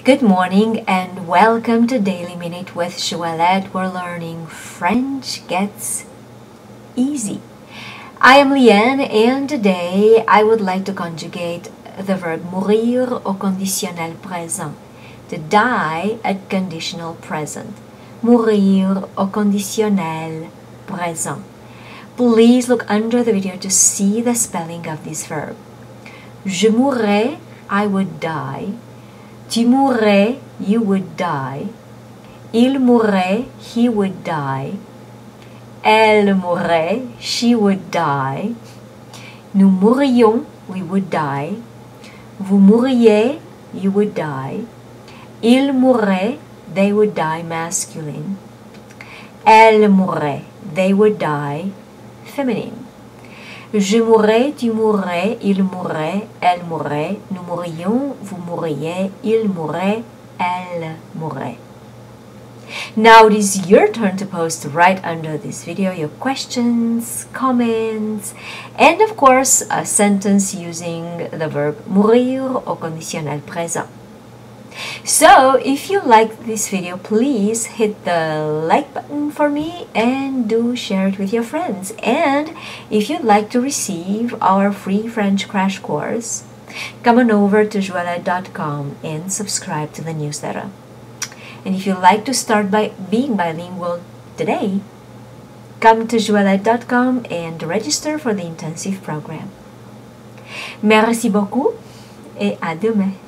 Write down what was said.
Good morning and welcome to Daily Minute with Joëlette. We're learning French Gets Easy. I am Liane and today I would like to conjugate the verb mourir au conditionnel présent, to die at conditional present. Mourir au conditionnel présent. Please look under the video to see the spelling of this verb. Je mourrais, I would die. Tu mourrais, you would die. Il mourrait, he would die. Elle mourrait, she would die. Nous mourrions, we would die. Vous mourriez, you would die. Ils mourraient, they would die, masculine. Elle mourrait, they would die, feminine. Je mourrais, tu mourrais, il mourrait, elle mourrait, nous mourrions, vous mourriez, il mourrait, elle mourrait. Now it is your turn to post right under this video your questions, comments, and of course a sentence using the verb mourir au conditionnel présent. So, if you liked this video, please hit the like button for me and do share it with your friends. And if you'd like to receive our free French crash course, come on over to joelette.com and subscribe to the newsletter. And if you'd like to start by being bilingual today, come to joelette.com and register for the intensive program. Merci beaucoup et à demain.